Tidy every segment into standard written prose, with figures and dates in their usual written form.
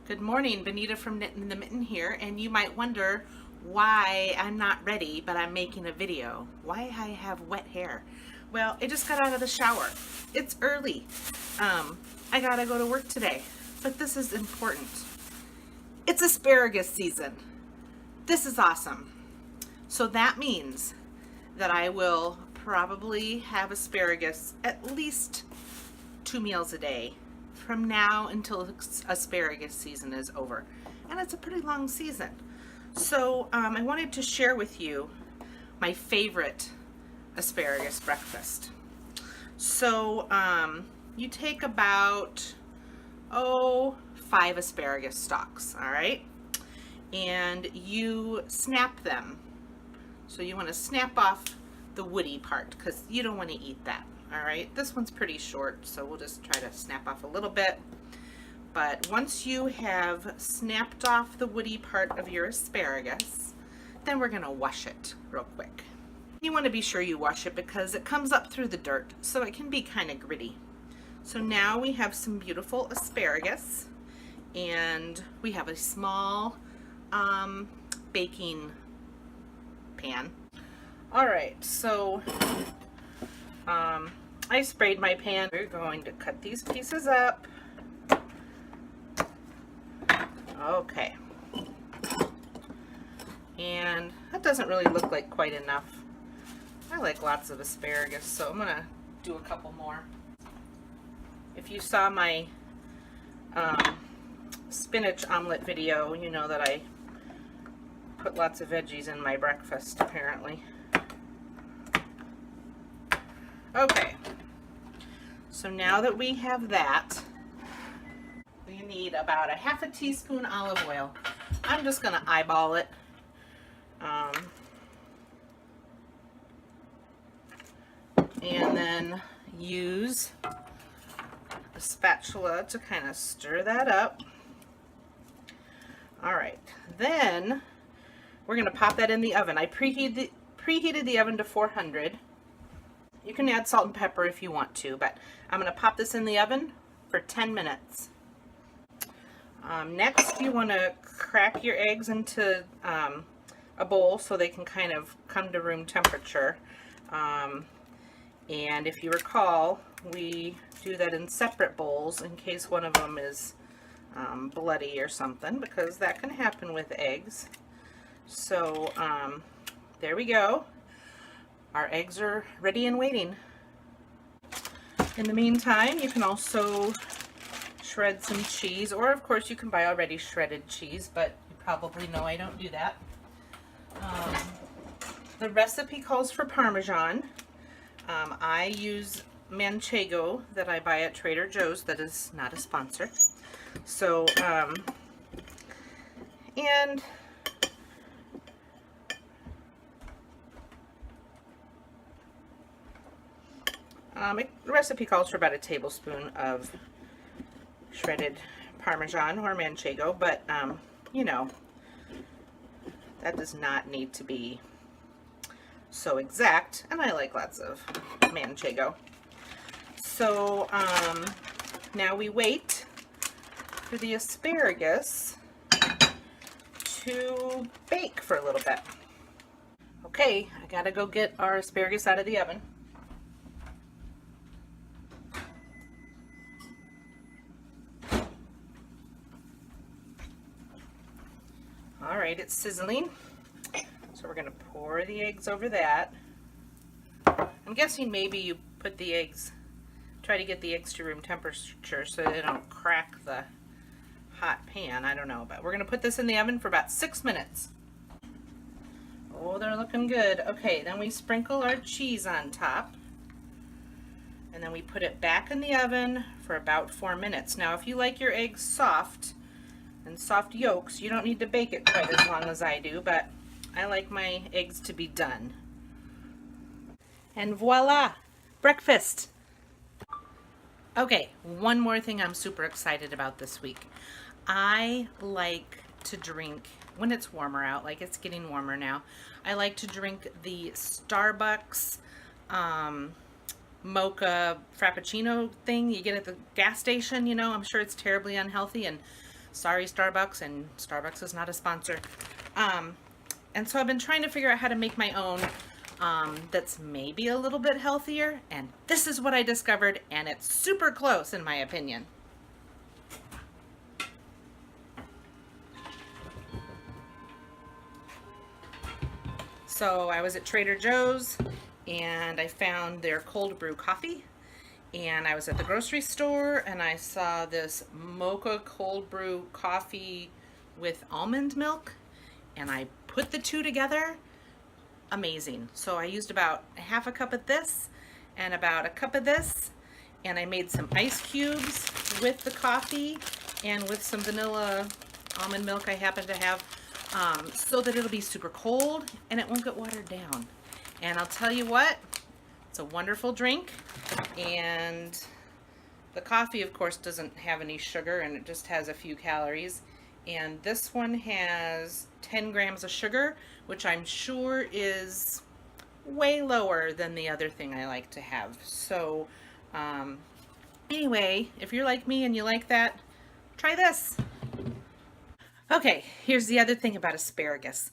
Good morning, Benita from Knitting in the Mitten here, and you might wonder why I'm not ready, but I'm making a video. Why I have wet hair. Well, I just got out of the shower. It's early. I gotta go to work today, but this is important. It's asparagus season. This is awesome. So that means that I will probably have asparagus at least 2 meals a day from now until asparagus season is over, and it's a pretty long season. So I wanted to share with you my favorite asparagus breakfast. So you take about 5 asparagus stalks, all right, and you snap them. So you want to snap off the woody part because you don't want to eat that. All right, this one's pretty short, so we'll just try to snap off a little bit. But once you have snapped off the woody part of your asparagus, then we're gonna wash it real quick. You want to be sure you wash it because it comes up through the dirt, so it can be kind of gritty. So now we have some beautiful asparagus, and we have a small baking pan. All right, so I sprayed my pan. We're going to cut these pieces up. Okay. And that doesn't really look like quite enough. I like lots of asparagus, so I'm gonna do a couple more. If you saw my spinach omelet video, you know that I put lots of veggies in my breakfast, apparently. Okay, so now that we have that, we need about a half a teaspoon olive oil. I'm just gonna eyeball it. And then use a spatula to kind of stir that up. All right, then we're gonna pop that in the oven. I preheated the oven to 400. You can add salt and pepper if you want to, but I'm going to pop this in the oven for 10 minutes. Next, you want to crack your eggs into a bowl so they can kind of come to room temperature. And if you recall, we do that in separate bowls in case one of them is bloody or something, because that can happen with eggs. So there we go. Our eggs are ready and waiting. In the meantime, you can also shred some cheese, or of course you can buy already shredded cheese, but you probably know I don't do that. The recipe calls for Parmesan. I use Manchego that I buy at Trader Joe's. That is not a sponsor. So, the recipe calls for about a tablespoon of shredded Parmesan or Manchego, but you know, that does not need to be so exact, and I like lots of Manchego. So now we wait for the asparagus to bake for a little bit. Okay, I gotta go get our asparagus out of the oven. All right, it's sizzling, so we're going to pour the eggs over that. I'm guessing maybe you put the eggs, try to get the eggs to room temperature so they don't crack the hot pan. I don't know, but we're going to put this in the oven for about 6 minutes. Oh, they're looking good. Okay, then we sprinkle our cheese on top, and then we put it back in the oven for about 4 minutes. Now, if you like your eggs soft and soft yolks, you don't need to bake it quite as long as I do, but I like my eggs to be done. And voila, breakfast. Okay, one more thing I'm super excited about this week. I like to drink, when it's warmer out, like it's getting warmer now, I like to drink the Starbucks mocha frappuccino thing you get at the gas station. You know, I'm sure it's terribly unhealthy, and Sorry, Starbucks, and Starbucks is not a sponsor. And so I've been trying to figure out how to make my own that's maybe a little bit healthier, and this is what I discovered, and it's super close in my opinion. So I was at Trader Joe's and I found their cold brew coffee, and I was at the grocery store and I saw this mocha cold brew coffee with almond milk, and I put the two together. Amazing. So I used about half a cup of this and about a cup of this, and I made some ice cubes with the coffee and with some vanilla almond milk I happen to have, so that it'll be super cold and it won't get watered down. And I'll tell you what, it's a wonderful drink, and the coffee of course doesn't have any sugar and it just has a few calories. And this one has 10 grams of sugar, which I'm sure is way lower than the other thing I like to have. So anyway, if you're like me and you like that, try this. Okay, here's the other thing about asparagus.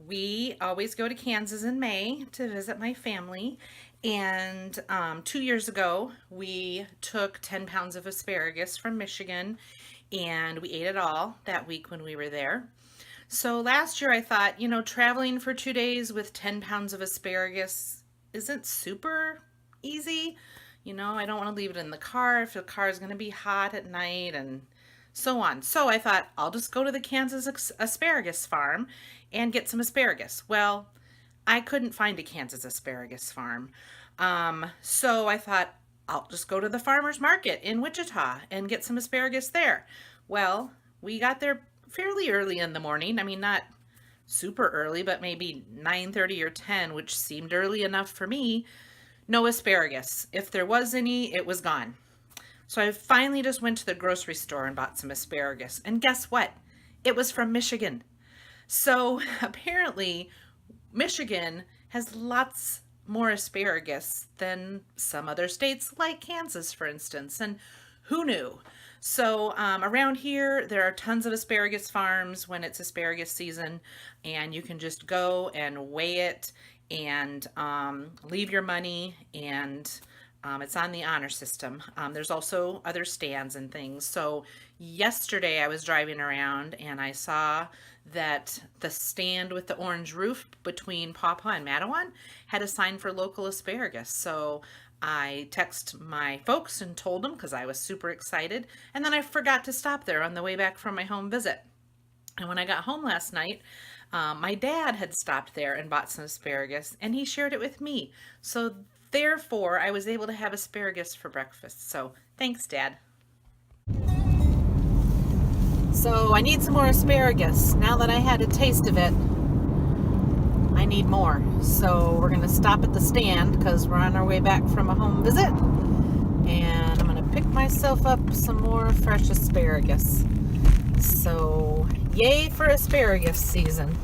We always go to Kansas in May to visit my family, and 2 years ago we took 10 pounds of asparagus from Michigan, and we ate it all that week when we were there. So last year I thought, you know, traveling for 2 days with 10 pounds of asparagus isn't super easy. You know, I don't want to leave it in the car if the car is going to be hot at night and so on. So I thought I'll just go to the Kansas asparagus farm and get some asparagus. Well, I couldn't find a Kansas asparagus farm. So I thought I'll just go to the farmer's market in Wichita and get some asparagus there. Well, we got there fairly early in the morning. I mean, not super early, but maybe 9:30 or 10, which seemed early enough for me. No asparagus. If there was any, it was gone. So I finally just went to the grocery store and bought some asparagus. And guess what? It was from Michigan. So apparently Michigan has lots more asparagus than some other states, like Kansas, for instance. And who knew? So around here, there are tons of asparagus farms when it's asparagus season, and you can just go and weigh it and leave your money, and it's on the honor system. There's also other stands and things. So yesterday I was driving around and I saw that the stand with the orange roof between Pawpaw and Mattawan had a sign for local asparagus. So I texted my folks and told them, because I was super excited, and then I forgot to stop there on the way back from my home visit. And when I got home last night, my dad had stopped there and bought some asparagus, and he shared it with me. So therefore, I was able to have asparagus for breakfast. So thanks, Dad. So I need some more asparagus. Now that I had a taste of it, I need more. So we're going to stop at the stand because we're on our way back from a home visit. And I'm going to pick myself up some more fresh asparagus. So yay for asparagus season.